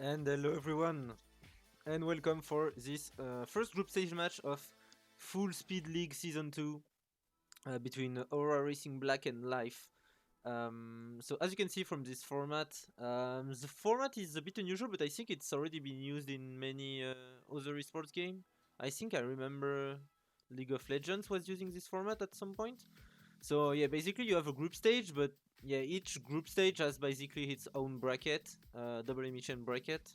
And hello everyone, and welcome for this first group stage match of Full Speed League Season 2 between Aurora Racing Black and Life. So as you can see from this format, the format is a bit unusual, but I think it's already been used in many other esports games. I think I remember League of Legends was using this format at some point. So yeah, basically you have a group stage, but yeah, each group stage has basically its own bracket, double elimination bracket,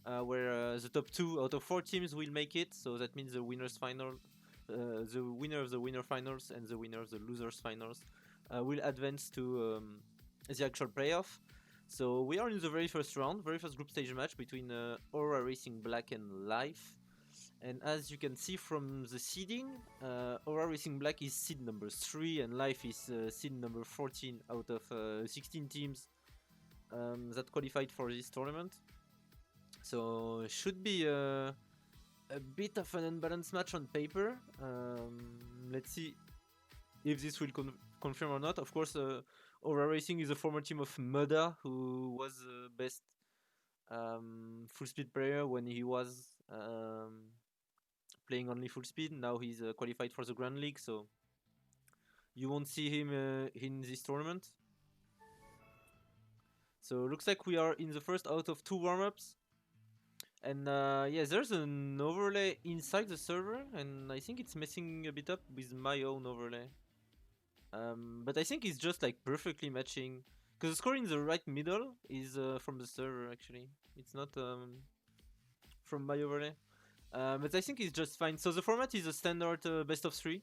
where the top two out of four teams will make it. So that means the winners final, the winner of the winner finals and the winner of the losers finals will advance to the actual playoff. So we are in the very first round, very first group stage match between Aura Racing Black and Life. And as you can see from the seeding, Aura Racing Black is seed number 3 and Life is seed number 14 out of 16 teams that qualified for this tournament. So should be a bit of an unbalanced match on paper. Let's see if this will confirm or not. Of course, Aura Racing is a former team of Muda, who was the best full speed player when he was playing only full speed. Now he's qualified for the Grand League, so you won't see him in this tournament. So looks like we are in the first out of two warm-ups. And yeah, there's an overlay inside the server, and I think it's messing a bit up with my own overlay. But I think it's just like perfectly matching, because the score in the right middle is from the server actually. It's not from my overlay. But I think it's just fine. So the format is a standard best of three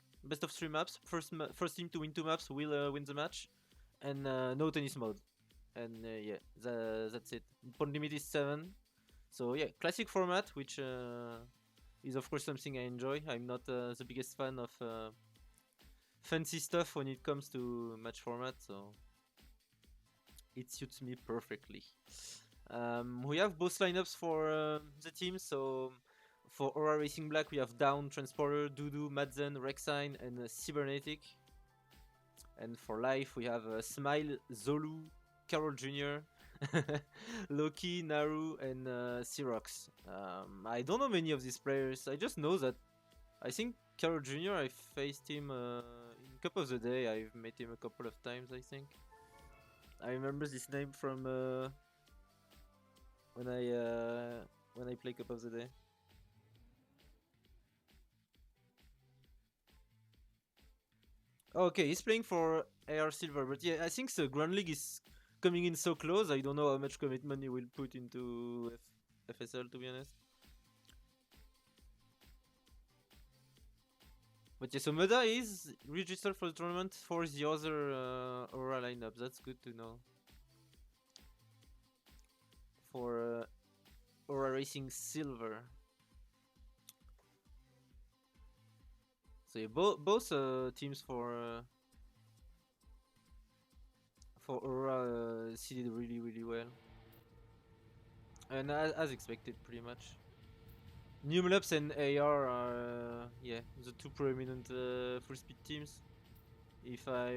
maps. First team to win two maps will win the match, and no tennis mode. And yeah, that's it. Point limit is 7. So yeah, classic format, which is of course something I enjoy. I'm not the biggest fan of fancy stuff when it comes to match format, so it suits me perfectly. We have both lineups for the team. So for Aura Racing Black, we have Down, Transporter, Dudu, Madzen, Rexine, and Cybernetic. And for Life, we have Smile, Zolu, Carol Jr., Loki, Naru, and Sirox. I don't know many of these players. I just know that I think Carol Jr. I faced him in Cup of the Day. I've met him a couple of times, I think. I remember this name from when I play Cup of the Day. Okay, he's playing for AR Silver, but yeah, I think the Grand League is coming in so close. I don't know how much commitment he will put into FSL, to be honest. But yeah, so Meda is registered for the tournament for the other Aura lineup. That's good to know. For Aura Racing Silver. So yeah, both teams for Aura seeded really well, and as expected, pretty much. Numlops and AR are yeah, the two prominent full speed teams. If I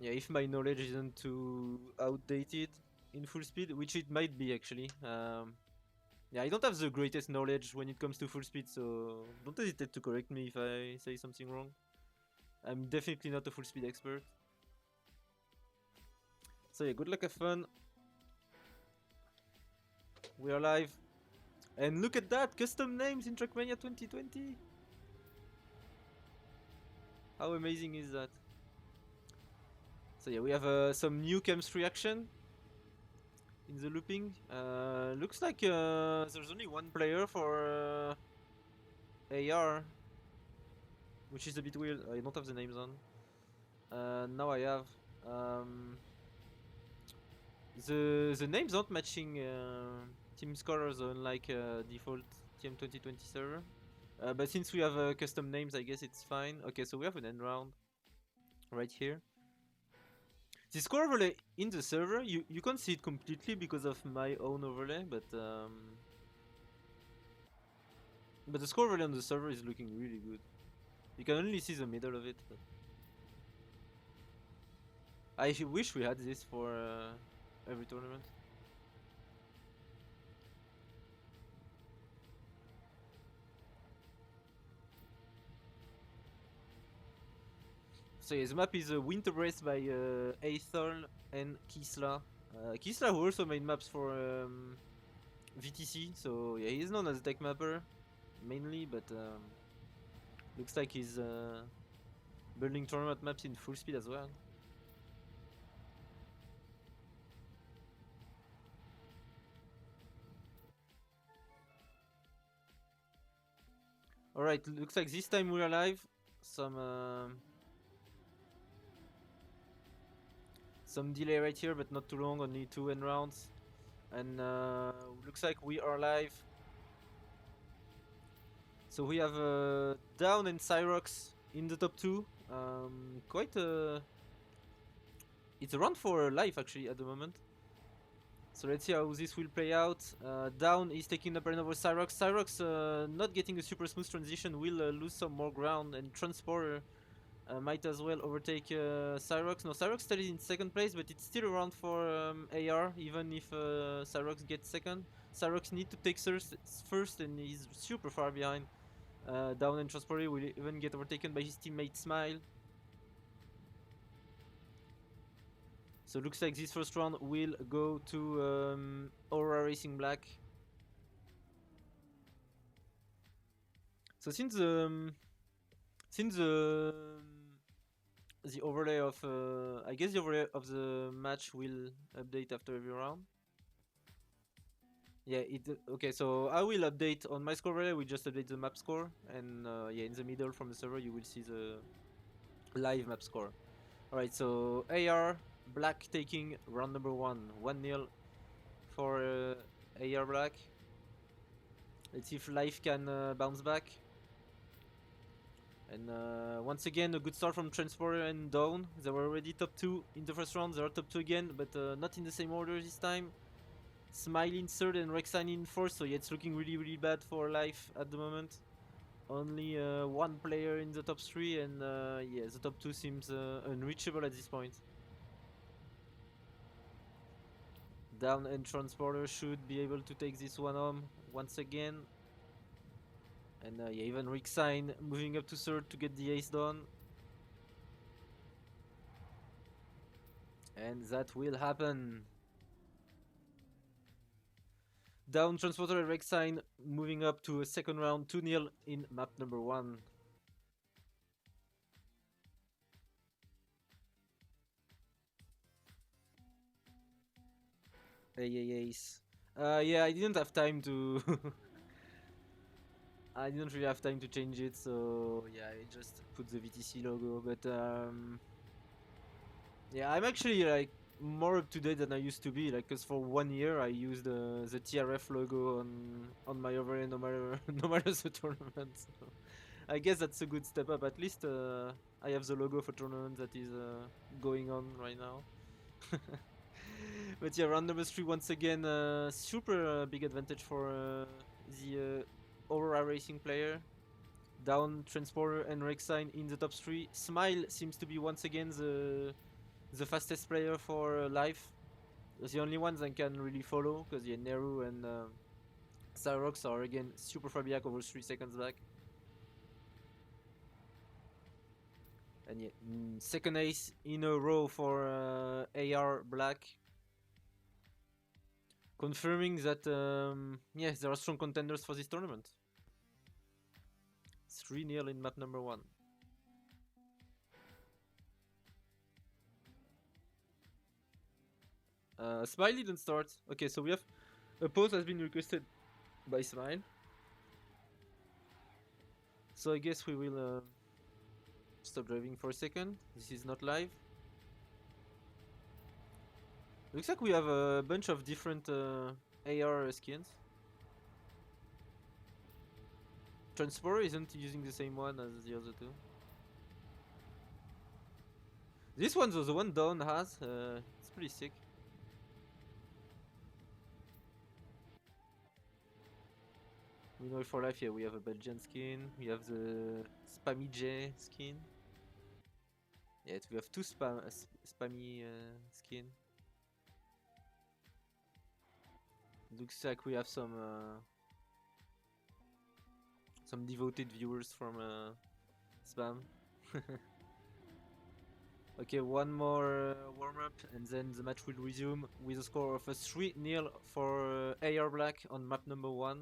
yeah, if my knowledge isn't too outdated in full speed, which it might be actually. Yeah, I don't have the greatest knowledge when it comes to full speed, so don't hesitate to correct me if I say something wrong. I'm definitely not a full speed expert. So yeah, good luck, have fun. We are live. And look at that! Custom names in Trackmania 2020! How amazing is that? So yeah, we have some new chemistry action in the looping. Looks like there's only one player for AR, which is a bit weird. I don't have the names on. Now I have. The names aren't matching team scorers on like default TM 2020 server. But since we have custom names, I guess it's fine. Okay, so we have an end round right here. The score overlay in the server, you can't see it completely because of my own overlay, but the score overlay on the server is looking really good. You can only see the middle of it, but I wish we had this for every tournament. So yeah, the map is Winter Breath by Aethol and Kisla. Kisla who also made maps for VTC, so yeah, he's known as a tech mapper mainly, but looks like he's building tournament maps in FullSpeed as well. Alright, looks like this time we're alive. Some delay right here, but not too long, only 2 end rounds. And looks like we are live. So we have Down and Cyrox in the top 2. Quite a... It's a round for life actually at the moment. So let's see how this will play out. Down is taking up another Cyrox. Cyrox not getting a super smooth transition will lose some more ground, and Transporter might as well overtake Cyrox. No, Cyrox still is in second place, but it's still around for AR, even if Cyrox gets second. Cyrox need to take first, and he's super far behind. Down and Transporter will even get overtaken by his teammate Smile. So looks like this first round will go to Aurora Racing Black. So since the overlay of I guess the overlay of the match will update after every round. Yeah, okay. So I will update on my score overlay. We just update the map score, and yeah, in the middle from the server you will see the live map score. All right. So AR Black taking round number 1-0 for AR Black. Let's see if life can bounce back. And once again, a good start from Transporter and Dawn. They were already top 2 in the first round. They are top 2 again, but not in the same order this time. Smile in third and Rexine in fourth, so yeah, it's looking really bad for life at the moment. Only one player in the top 3, and yeah, the top 2 seems unreachable at this point. Down and Transporter should be able to take this one home once again. And yeah, even Rexine moving up to third to get the ace done. And that will happen. Down Transporter and Rexine moving up to a second round, 2-0 in map number 1. Ace. Yeah, I didn't have time to... I didn't really have time to change it, so yeah, I just put the VTC logo, but yeah, I'm actually like more up to date than I used to be, like, cause for 1 year I used the TRF logo on my overlay no matter no matter the tournament. So I guess that's a good step up. At least I have the logo for tournament that is going on right now. But yeah, round number 3 once again, super big advantage for the Aurora Racing player. Down Transporter and Rexine in the top 3. Smile seems to be once again the fastest player for life. The only ones I can really follow, because yeah, Neru and Cyrox are again super far back, over 3 seconds back. And yeah, second ace in a row for AR Black. Confirming that yes, there are strong contenders for this tournament. 3-0 in map number 1. Smile didn't start. Okay, so we have a pause has been requested by Smile. So I guess we will stop driving for a second. This is not live. Looks like we have a bunch of different AR skins. Transporter isn't using the same one as the other two. This one, though, the one Dawn has, it's pretty sick. We know for life, yeah, we have a Belgian skin. We have the Spammy J skin. Yeah, we have two Spammy skin. Looks like we have some devoted viewers from Spam. Okay, one more warm-up and then the match will resume with a score of a 3-0 for AR Black on map number 1.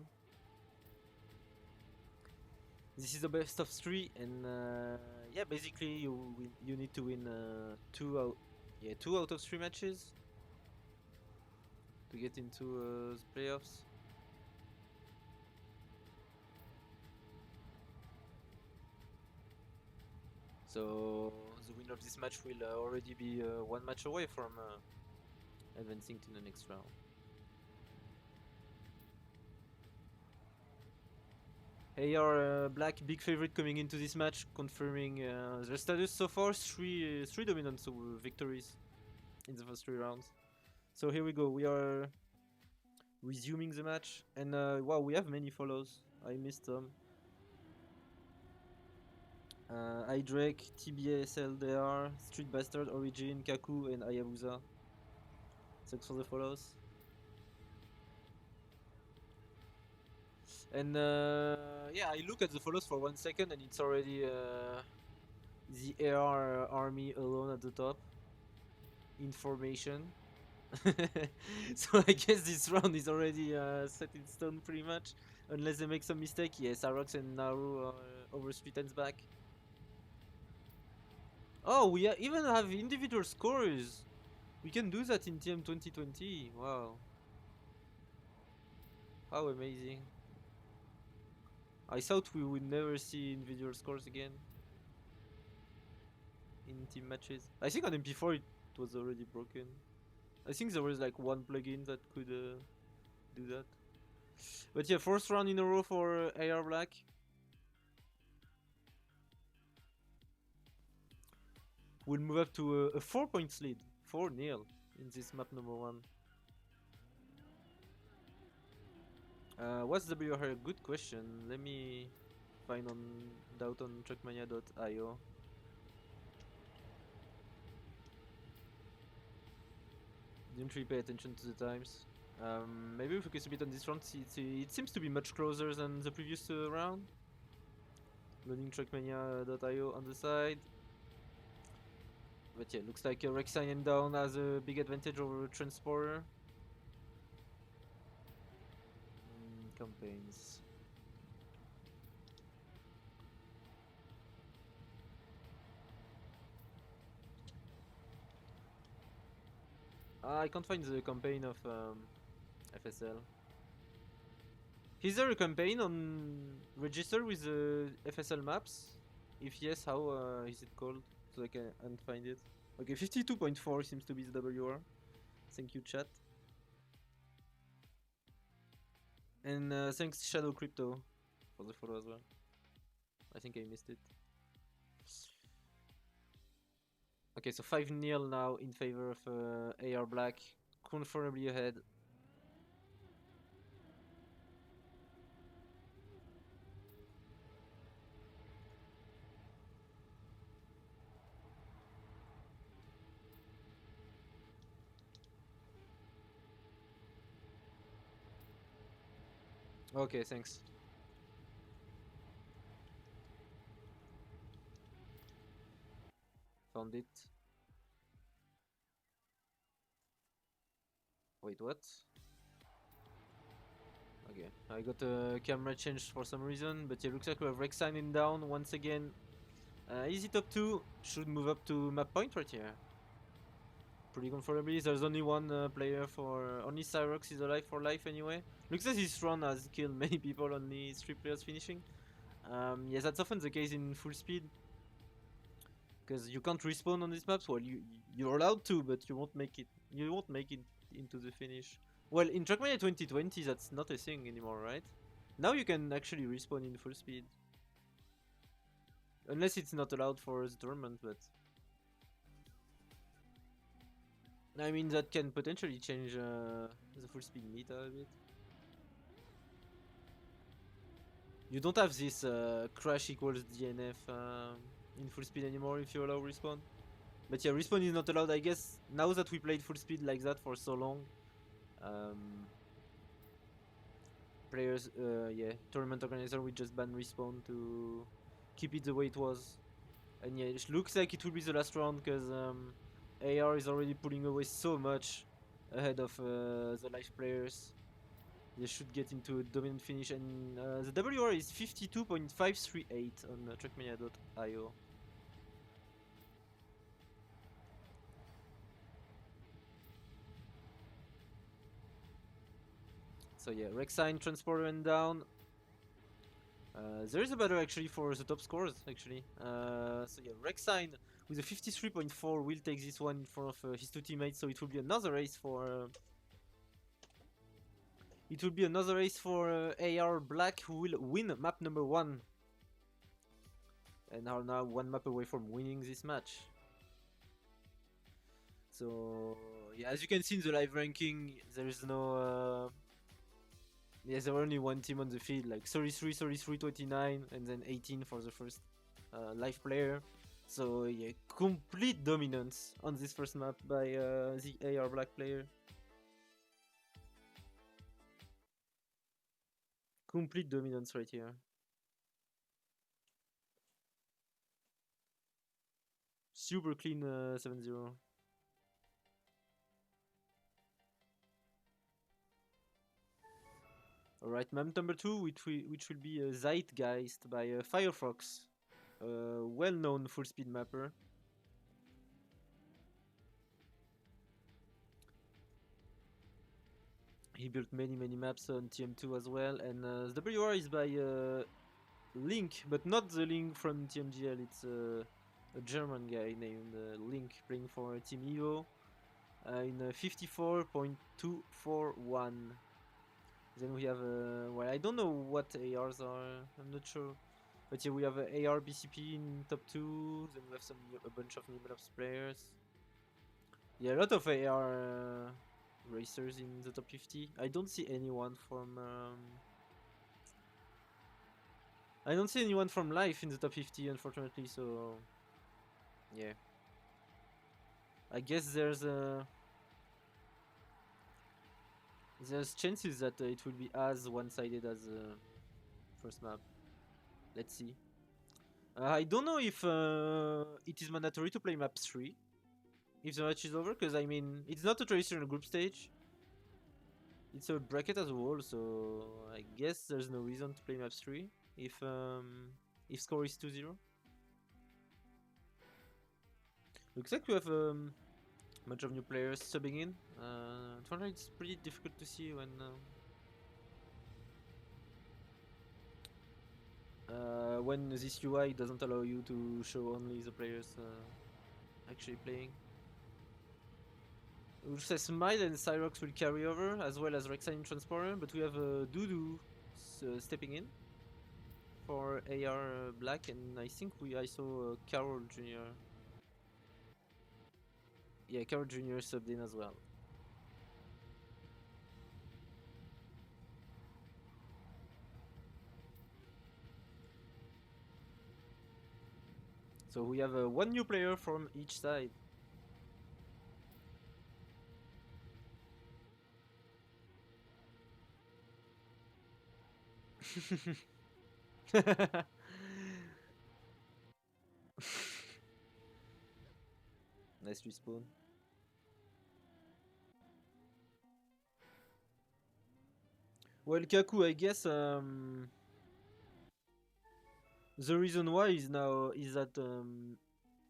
This is the best of 3 and yeah, basically you need to win 2 out of 3 matches to get into the playoffs. So the winner of this match will already be 1 match away from advancing to the next round. AR Black, big favorite coming into this match, confirming their status so far. Three dominant victories in the first 3 rounds. So here we go. We are resuming the match, and wow, we have many follows. I missed some. iDrake, TBSLDR, Street Bastard, Origin, Kaku, and Hayabusa. Thanks for the follows. And yeah, I look at the follows for 1 second, and it's already the AR army alone at the top. Information. So I guess this round is already set in stone pretty much, unless they make some mistake. Yes, Arox and Naru are over 3 times back. Oh, we even have individual scores. We can do that in TM 2020. Wow. How amazing. I thought we would never see individual scores again in team matches. I think on MP4 it was already broken. I think there was like 1 plugin that could do that. But yeah, 4th round in a row for AR Black. We'll move up to a 4 points lead. 4-0 in this map number 1. What's WR? Good question. Let me find out on trackmania.io. Didn't really pay attention to the times. Maybe we focus a bit on this round. It seems to be much closer than the previous round. Loading trackmania.io on the side. But yeah, looks like Rek'Sai and Down has a big advantage over Transporter. Campaigns. I can't find the campaign of FSL. Is there a campaign on register with the FSL maps? If yes, how is it called? So I can't find it. Okay, 52.4 seems to be the WR. Thank you, chat. And thanks Shadow Crypto for the follow as well. I think I missed it. Okay, so 5-0 now in favor of AR Black. Comfortably ahead. Okay, thanks. Found it. Wait, what? Okay, I got a camera changed for some reason, but it looks like we have Rex signing down once again. Easy top 2, should move up to map point right here. Pretty comfortably, there's only one player for... only Cyrox is alive for life anyway. Looks like this run has killed many people, only 3 players finishing. Yes, that's often the case in FullSpeed. Because you can't respawn on these maps. Well, you're allowed to, but you won't make it. You won't make it into the finish. Well, in Trackmania 2020, that's not a thing anymore, right? Now you can actually respawn in FullSpeed. Unless it's not allowed for the tournament, but... I mean, that can potentially change the FullSpeed meta a bit. You don't have this crash equals DNF in FullSpeed anymore if you allow respawn. But yeah, respawn is not allowed, I guess. Now that we played FullSpeed like that for so long, players, yeah, tournament organizer will just ban respawn to keep it the way it was. And yeah, it looks like it will be the last round because AR is already pulling away so much ahead of the live players. They should get into a dominant finish, and the WR is 52.538 on trackmania.io. So yeah, Rexine, Transporter, and down. There is a battle actually for the top scores actually. So yeah, Rexine with a 53.4 will take this one in front of his two teammates. So it will be another race for. It will be another race for AR Black, who will win map number 1. And are now one map away from winning this match. So yeah, as you can see in the live ranking, there is no. Yes, there were only one team on the field, like 33, 33, 29, and then 18 for the first live player. So yeah, complete dominance on this first map by the AR Black player. Complete dominance right here. Super clean 7-0. Alright, map number 2, which will be Zeitgeist by Firefox, a well-known full-speed mapper. He built many maps on TM2 as well, and the WR is by Link, but not the Link from TMGL. It's a German guy named Link, playing for Team Evo in 54.241. Then we have well, I don't know what ARs are. I'm not sure, but yeah, we have AR BCP in top 2. Then we have a bunch of Niblops players. Yeah, a lot of AR racers in the top 50. I don't see anyone from. I don't see anyone from Life in the top 50, unfortunately. So yeah, I guess there's chances that it will be as one-sided as first map. Let's see. I don't know if it is mandatory to play map 3 if the match is over, because I mean it's not a traditional group stage. It's a bracket as a whole, so I guess there's no reason to play map 3 if score is 2-0. Looks like we have a bunch of new players subbing in. Unfortunately, it's pretty difficult to see when this UI doesn't allow you to show only the players actually playing. Looks like Smile and Cyrox will carry over, as well as Rexine Transporter, but we have Doodoo stepping in for AR Black, and I think I saw Carol Jr. Yeah, Carol Jr. subbed in as well. So we have one new player from each side. Nice respawn. Well, Kaku, I guess the reason why is that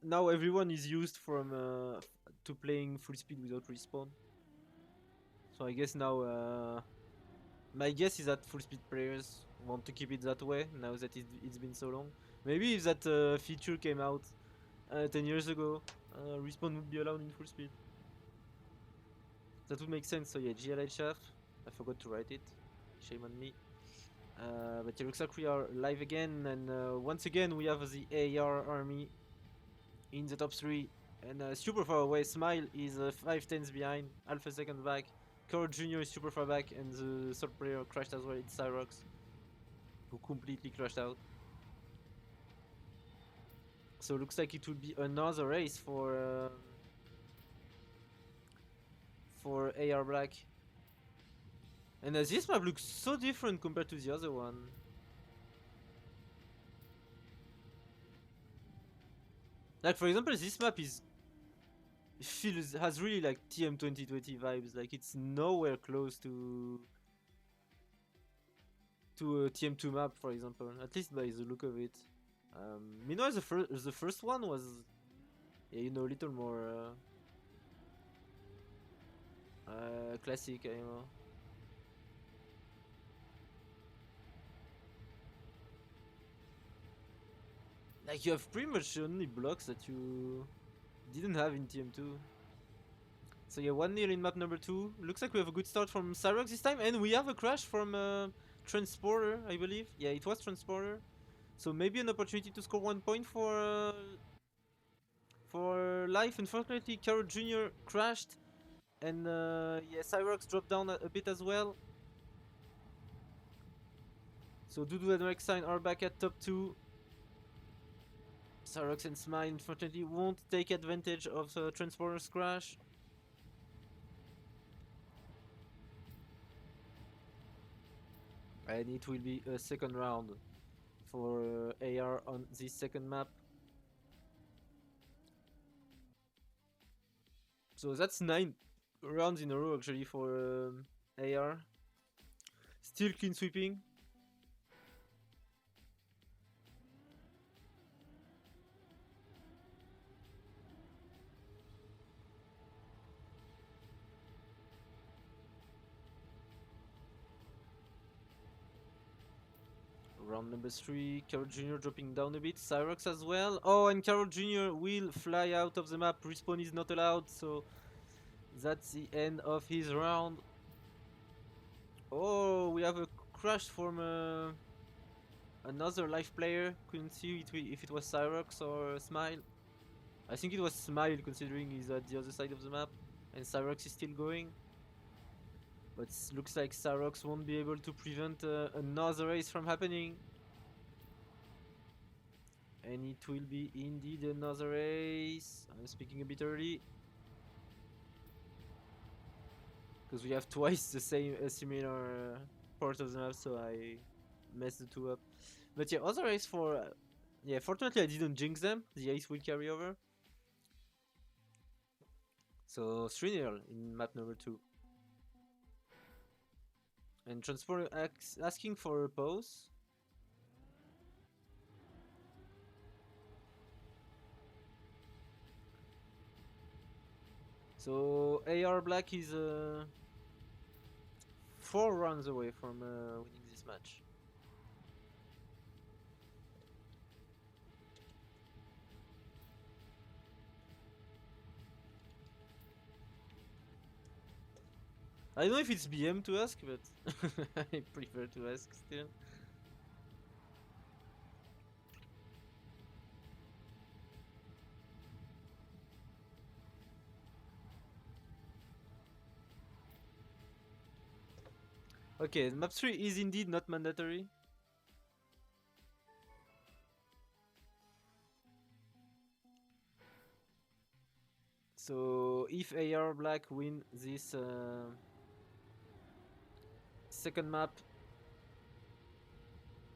now everyone is used from to playing full speed without respawn. So I guess now my guess is that full speed players want to keep it that way now that it's been so long. Maybe if that feature came out 10 years ago, respawn would be allowed in full speed. That would make sense. So yeah, GLHF. I forgot to write it. Shame on me. But it looks like we are live again, and once again we have the AR army in the top 3, and super far away. Smile is 5 tenths behind, half a second back. Coral Jr. is super far back, and the third player crashed as well. It's Cyrox, who completely crashed out. So it looks like it will be another race for AR Black. And this map looks so different compared to the other one. Like for example, this map has really like TM 2020 vibes. Like it's nowhere close to a TM2 map, for example. At least by the look of it. Meanwhile, the first one was, yeah, you know, a little more classic, you know. Like you have pretty much only blocks that you didn't have in TM2. So yeah, 1-0 in map number 2. Looks like we have a good start from Cyrox this time, and we have a crash from Transporter, I believe. Yeah, it was Transporter. So maybe an opportunity to score 1 point for Life. Unfortunately, Carrot Jr. crashed, and yeah, Cyrox dropped down a bit as well. So Dudu and Rexine are back at top 2. Cyrox and Smile unfortunately won't take advantage of Transporter's crash. And it will be a second round for AR on this second map. So that's 9 rounds in a row actually for AR. Still clean sweeping. Round number 3, Carol Jr. dropping down a bit, Cyrox as well. Oh, and Carol Jr. will fly out of the map, respawn is not allowed, so that's the end of his round. Oh, we have a crash from another life player. Couldn't see if it was Cyrox or Smile. I think it was Smile considering he's at the other side of the map and Cyrox is still going. But looks like Cyrox won't be able to prevent another race from happening. And it will be indeed another race. I'm speaking a bit early. Because we have twice the same similar part of the map, so I messed the two up. But yeah, other race for... yeah, fortunately I didn't jinx them. The ace will carry over. So 3-0 in map number 2. And Transporter asking for a pause. So AR Black is 4 runs away from winning this match. I don't know if it's BM to ask, but I prefer to ask still. Okay, map 3 is indeed not mandatory. So if AR Black win this second map,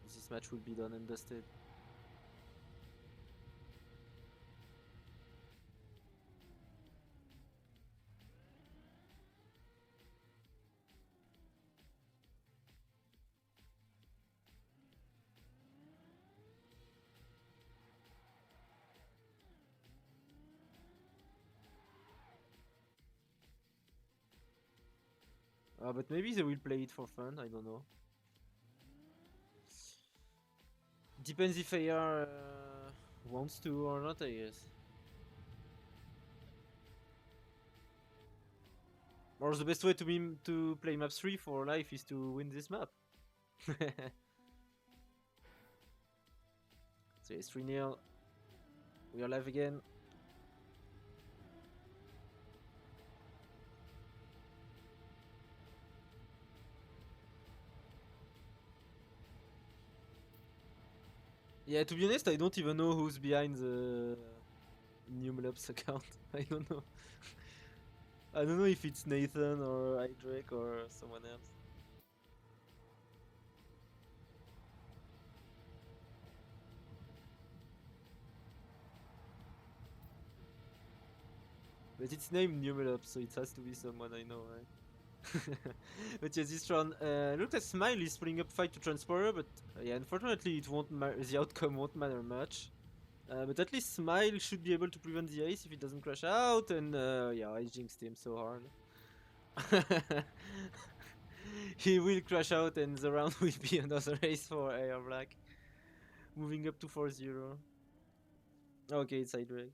this match will be done and dusted. But maybe they will play it for fun, I don't know. Depends if AR wants to or not, I guess. Or the best way to play map 3 for life is to win this map. So it's 3-0. We are live again. Yeah, to be honest, I don't even know who's behind the Numlops account. I don't know. I don't know if it's Nathan or iDrake or someone else. But it's named Numelop, so it has to be someone I know, right? But yeah, this round, look at Smile is putting up fight to Transporter, but yeah, unfortunately it won't the outcome won't matter much. But at least Smile should be able to prevent the ace if it doesn't crash out, and yeah, I jinxed him so hard. He will crash out and the round will be another ace for AR Black. Moving up to 4-0. Okay, it's side break.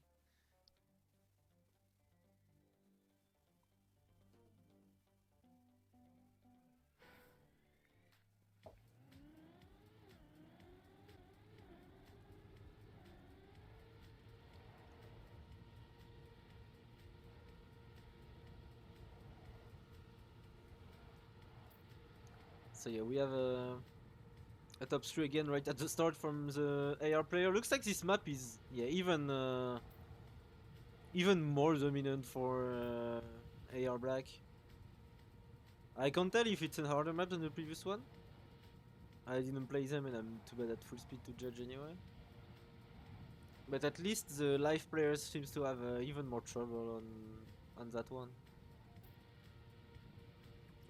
So yeah, we have a top 3 again right at the start from the AR player. Looks like this map is even more dominant for AR Black. I can't tell if it's a harder map than the previous one. I didn't play them and I'm too bad at full speed to judge anyway. But at least the live players seems to have even more trouble on that one.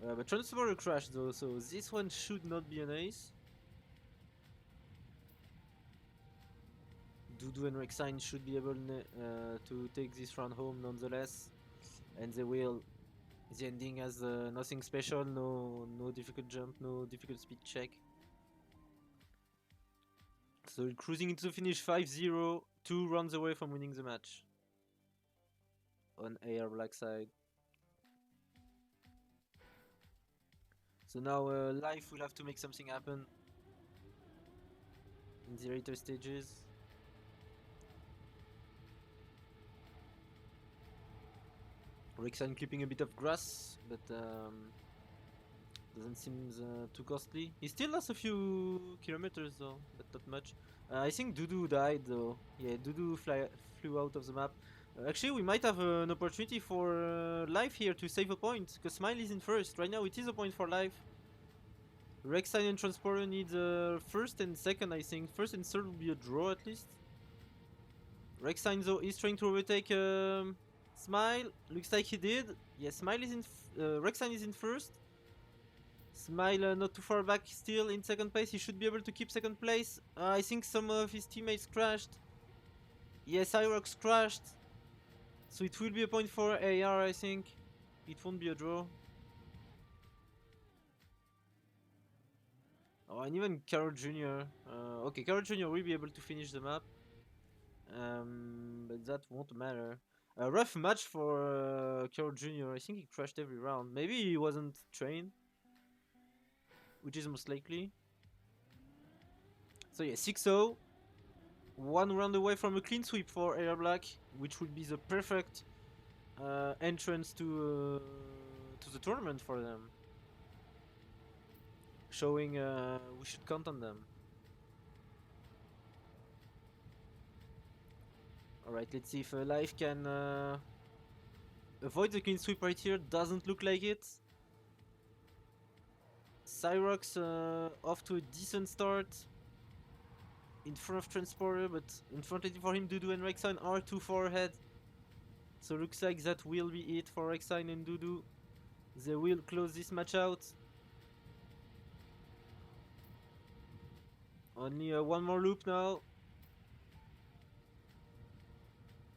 But Transformer crashed though, so this one should not be an ace. Dudu and Rexine should be able to take this round home nonetheless. And they will. The ending has nothing special, no difficult jump, no difficult speed check. So cruising into the finish 5-0, 2 rounds away from winning the match. On AR Black side. So now Life will have to make something happen in the later stages. Rexine clipping a bit of grass, but doesn't seem too costly. He still lost a few kilometers though, but not much. I think Dudu died though. Yeah, Dudu flew out of the map. Actually, we might have an opportunity for Life here to save a point, because Smile is in first. Right now it is a point for Life. Rexine and Transporter need first and second, I think. First and third will be a draw at least. Rexine though is trying to overtake Smile. Looks like he did. Yeah, Smile is in. Rexine is in first. Smile not too far back, still in second place. He should be able to keep second place. I think some of his teammates crashed. Yes, Cyrox crashed. So it will be a point for AR, I think. It won't be a draw. Oh, and even Carol Jr. Okay, Carol Jr. will be able to finish the map. But that won't matter. A rough match for Carol Jr. I think he crashed every round. Maybe he wasn't trained, which is most likely. So yeah, 6-0. 1 round away from a clean sweep for AR Black, which would be the perfect entrance to the tournament for them. Showing we should count on them. Alright, let's see if Life can avoid the clean sweep right here. Doesn't look like it. Cyrox off to a decent start. In front of Transporter, but unfortunately for him, Dudu and Rexine are too far ahead. So looks like that will be it for Rexine and Dudu. They will close this match out. Only one more loop now.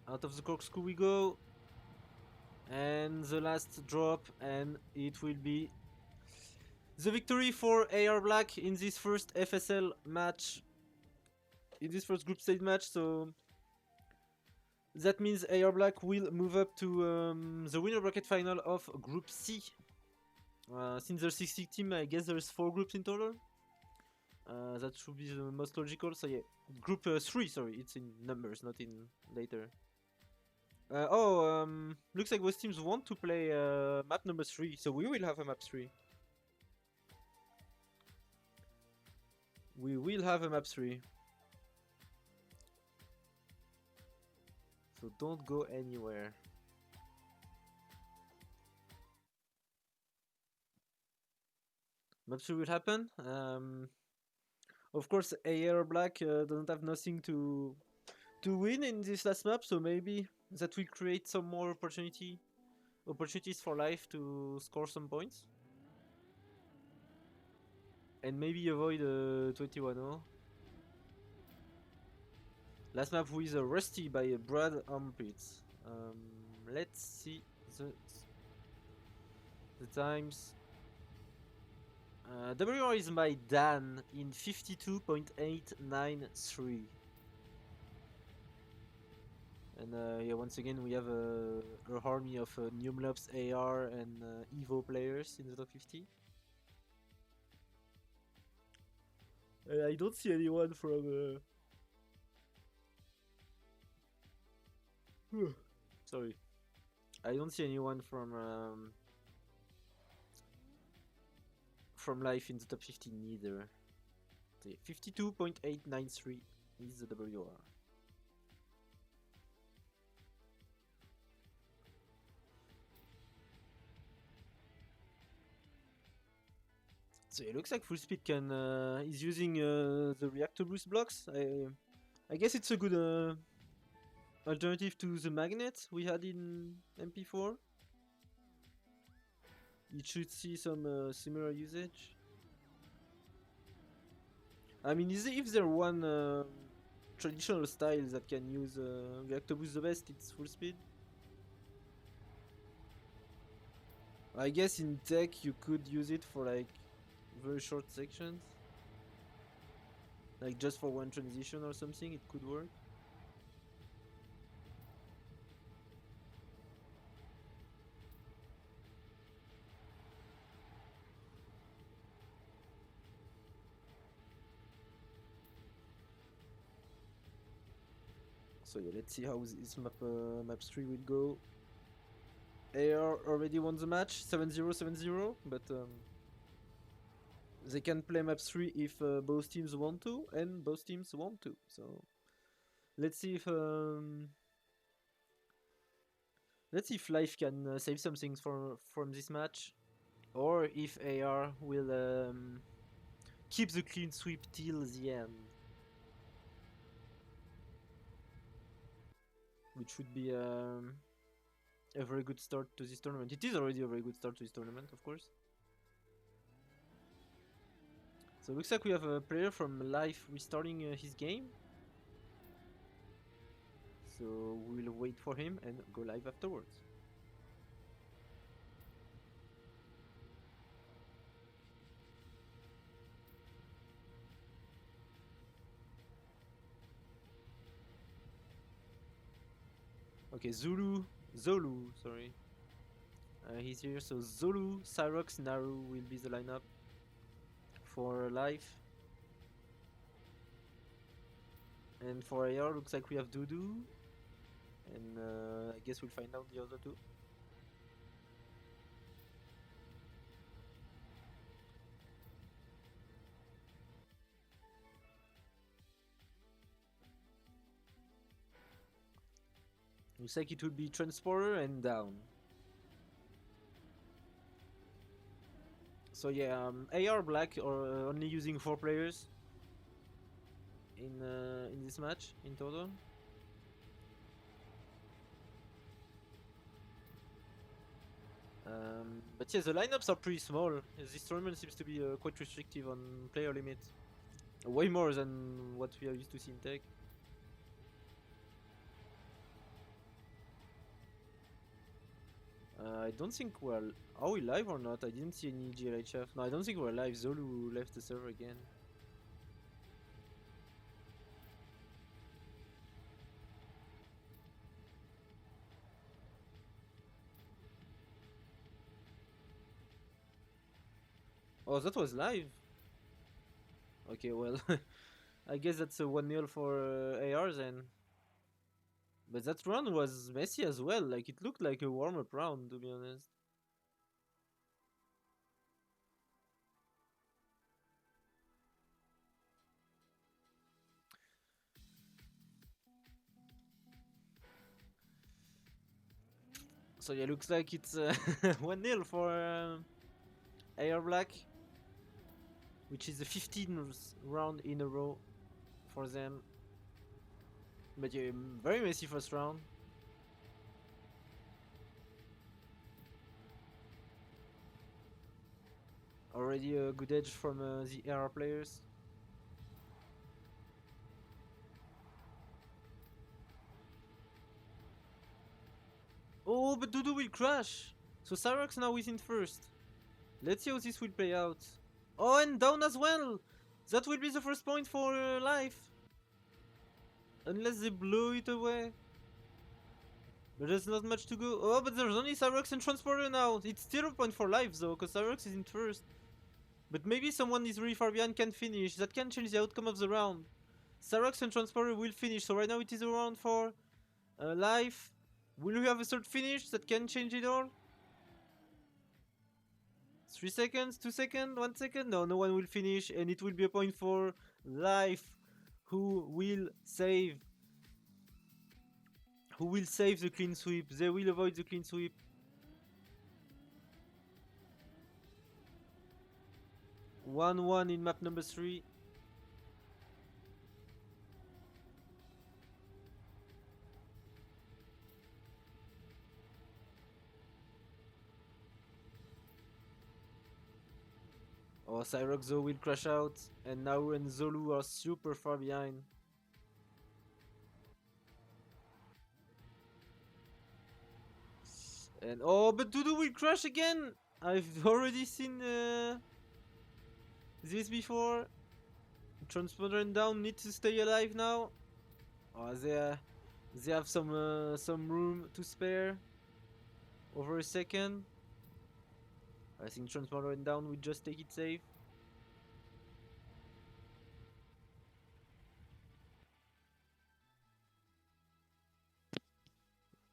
Out of the corkscrew we go. And the last drop, and it will be the victory for AR Black in this first FSL match. In this first group stage match, so that means AR Black will move up to the winner bracket final of Group C. Since there's 60 teams, I guess there's 4 groups in total. That should be the most logical. So yeah, Group 3, sorry, it's in numbers, not in later. Looks like both teams want to play map number 3, so we will have a map 3. We will have a map 3. So don't go anywhere. Map 3 will happen. Of course, AR Black doesn't have nothing to win in this last map, so maybe that will create some more opportunities for Life to score some points. And maybe avoid 21-0. Last map with Rusty by Brad Armpits. Let's see the times. WR is by Dan in 52.893. And yeah, once again we have a army of Numlops, AR, and Evo players in the top 50. I don't see anyone from. Sorry, I don't see anyone from Life in the top 50 neither. 52.893 is the WR. So it looks like FullSpeed can is using the reactor boost blocks. I guess it's a good alternative to the magnet we had in MP4. You should see some similar usage. I mean, if there one traditional style that can use reactor boost the best, it's FullSpeed. I guess in tech you could use it for like very short sections, like just for one transition or something. It could work. So yeah, let's see how this map 3 will go. AR already won the match 7-0, 7-0, but they can play map 3 if both teams want to, and both teams want to. So let's see if Life can save some things from this match, or if AR will keep the clean sweep till the end, which would be a very good start to this tournament. It is already a very good start to this tournament, of course. So it looks like we have a player from Life restarting his game. So we'll wait for him and go live afterwards. Okay, Zolu, sorry. He's here, so Zolu, Cyrox, Naru will be the lineup for Life. And for AR, looks like we have Dudu. And I guess we'll find out the other two. Looks like it will be Transporter and Down. So yeah, AR Black are only using 4 players in this match in total. But yeah, the lineups are pretty small. This tournament seems to be quite restrictive on player limit. Way more than what we are used to see in tech. I don't think we're... Are we live or not? I didn't see any GLHF. No, I don't think we're live. Zolu left the server again. Oh, that was live? Okay, well, I guess that's a 1-0 for AR then. But that round was messy as well. Like, it looked like a warm-up round, to be honest. So yeah, looks like it's 1-0 for AR Black, which is the 15th round in a row for them. But yeah, very messy first round. Already a good edge from the AR players. Oh, but Dudu will crash. So Cyrox now is in first. Let's see how this will play out. Oh, and down as well. That will be the first point for Life. Unless they blow it away. But there's not much to go. Oh, but there's only Cyrox and Transporter now. It's still a point for Life though, because Cyrox is in first. But maybe someone is really far behind can finish. That can change the outcome of the round. Cyrox and Transporter will finish. So right now it is a round for Life. Will we have a third finish that can change it all? 3 seconds, 2 seconds, 1 second? No, no one will finish, and it will be a point for Life, who will save the clean sweep. They will avoid the clean sweep. One in map number 3. Oh, Cyrox though will crash out, and Nauru and Zolu are super far behind. And oh, but Dudu will crash again! I've already seen this before. Transponder and Down need to stay alive now. Oh, they have some room to spare. Over a second. I think Transponder and Down will just take it safe.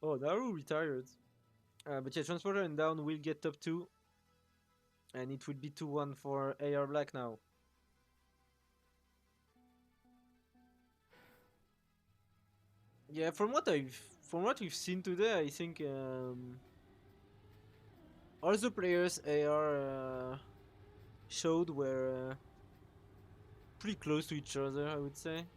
Oh, Naru retired. But yeah, Transporter and Down will get top 2. And it will be 2-1 for AR Black now. Yeah, from what we've seen today, I think all the players AR showed were pretty close to each other, I would say.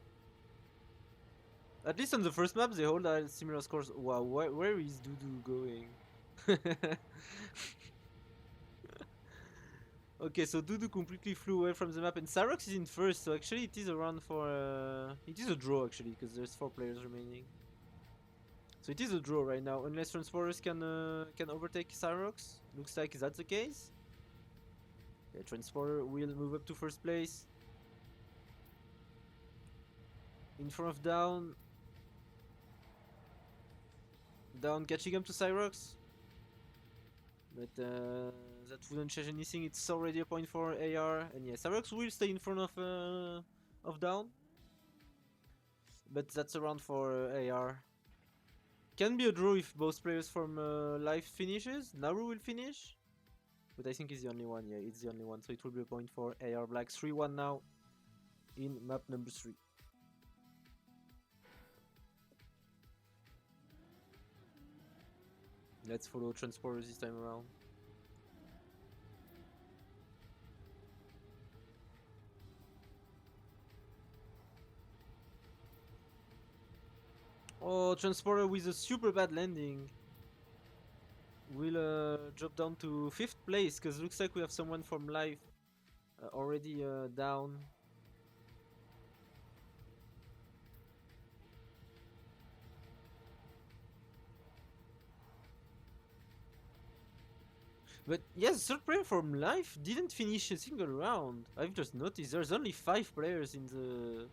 At least on the first map, they hold similar scores. Wow, where is Dudu going? Okay, so Dudu completely flew away from the map, and Cyrox is in first, so actually it is a round for... it is a draw, actually, because there's 4 players remaining. So it is a draw right now, unless Transporters can overtake Cyrox. Looks like that's the case. Yeah, Transporter will move up to first place. In front of Down. Down catching up to Cyrox. But that wouldn't change anything. It's already a point for AR. And yeah, Cyrox will stay in front of Down. But that's a round for AR. Can be a draw if both players from Life finishes. Naru will finish. But I think he's the only one. Yeah, it's the only one. So it will be a point for AR Black. 3-1 now in map number 3. Let's follow Transporters this time around. Oh, Transporter with a super bad landing. We'll drop down to 5th place, because looks like we have someone from Life already down. But yes, third player from Life didn't finish a single round. I've just noticed there's only 5 players in the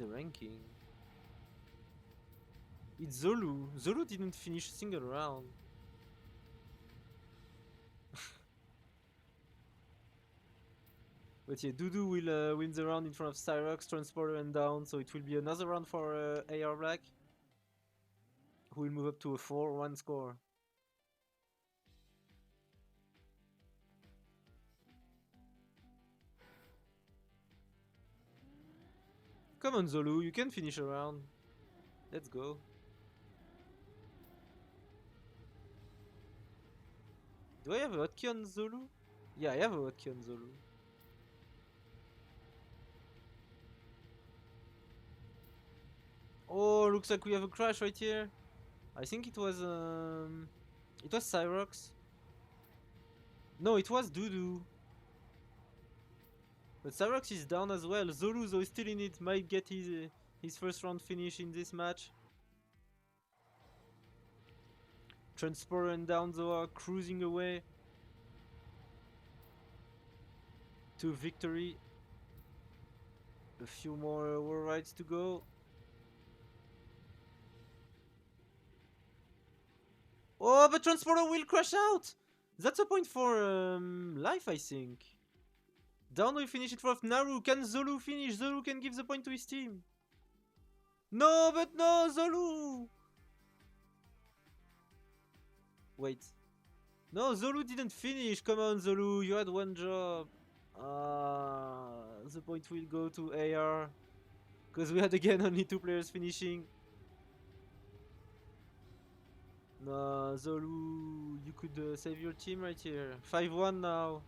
ranking. It's Zolu. Zolu didn't finish a single round. But yeah, Dudu will win the round in front of Cyrox, Transporter and Down, so it will be another round for AR Black, who will move up to a 4-1 score. Come on, Zolu, you can finish a round. Let's go. Do I have a hotkey on Zolu? Yeah, I have a hotkey on Zolu. Oh, looks like we have a crash right here. I think it was Cyrox. No, it was Dudu. But Cyrox is down as well. Zolu, though, is still in it, might get his first round finish in this match. Transporter and Down Zoa cruising away to victory. A few more war rides to go. Oh, but Transporter will crash out! That's a point for life, I think. Down will finish it fourth. Naru, can Zolu finish? Zolu can give the point to his team. No, but no, Zolu! Wait. No, Zolu didn't finish. Come on, Zolu, you had one job. The point will go to AR. Because we had again only 2 players finishing. No, Zolu, you could save your team right here. 5-1 now.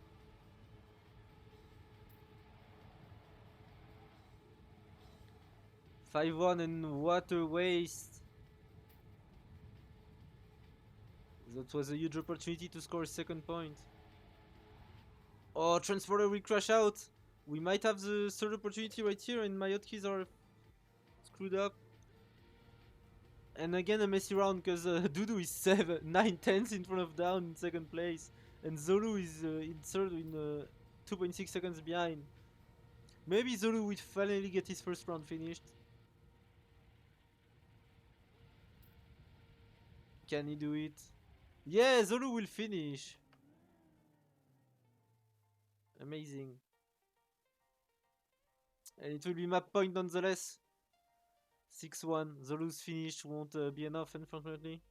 And what a waste. That was a huge opportunity to score a second point. Oh, Transporter will crash out. We might have the third opportunity right here, and my hotkeys are screwed up. And again a messy round because Dudu is 9/10 in front of Down in second place, and Zolu is in third in 2.6 seconds behind. Maybe Zolu will finally get his first round finished. Can he do it? Yeah, Zolu will finish. Amazing. And it will be map point nonetheless. 6-1. Zolu's finish won't be enough, unfortunately.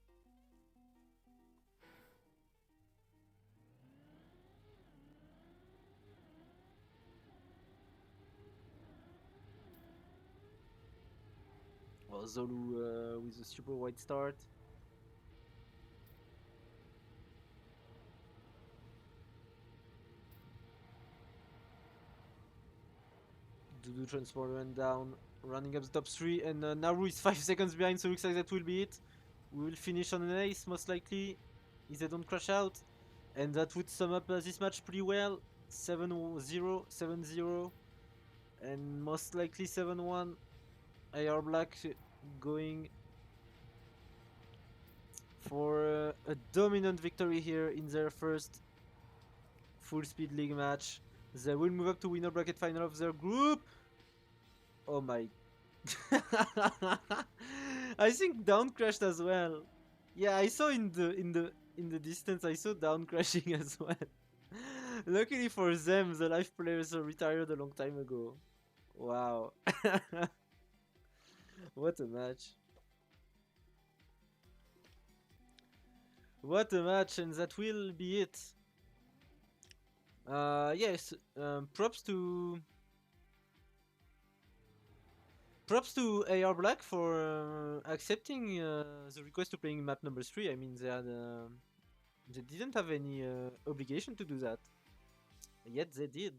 Well, Zolu with a super wide start. Dudu Transporter and Down, running up the top 3, and Naru is 5 seconds behind, so looks like that will be it. We will finish on an ace, most likely, if they don't crash out. And that would sum up this match pretty well. 7-0, 7-0, and most likely 7-1. AR Black going for a dominant victory here in their first Full Speed League match. They will move up to winner bracket final of their group. Oh my. I think Down crashed as well. Yeah, I saw in the distance, I saw Down crashing as well. Luckily for them, the live players retired a long time ago. Wow. What a match. What a match, and that will be it. Yes, props to AR Black for accepting the request to playing map number 3. I mean, they didn't have any obligation to do that, yet they did.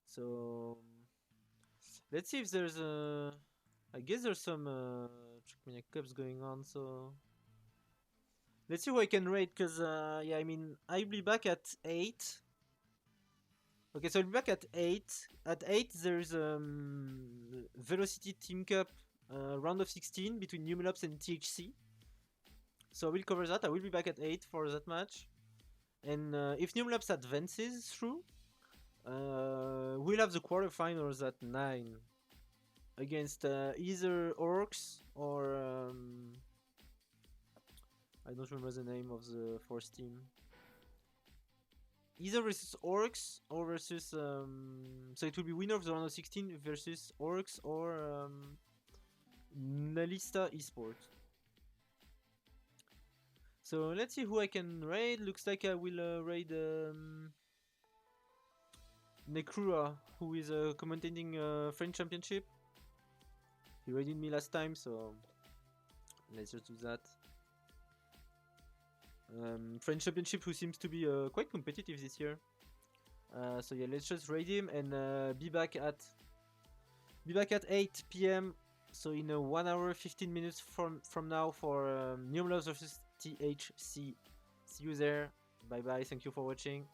So let's see if there's I guess there's some Checkmania Cups going on. So let's see who I can rate, because yeah, I mean, I'll be back at 8. Okay, so I'll be back at 8. At 8, there's Velocity Team Cup round of 16 between Numlops and THC. So I will cover that. I will be back at 8 for that match. And if Numlops advances through, we'll have the quarterfinals at 9 against either Orcs or I don't remember the name of the fourth team. Either versus Orcs or versus so it will be winner of the round of 16 versus Orcs or Nalista Esports. So let's see who I can raid. Looks like I will raid Nekrua, who is commentating French Championship. He raided me last time, so let's just do that. French Championship, who seems to be quite competitive this year. So yeah, let's just raid him and be back at 8 PM. So in 1 hour 15 minutes from now for Numlops versus THC. See you there. Bye bye. Thank you for watching.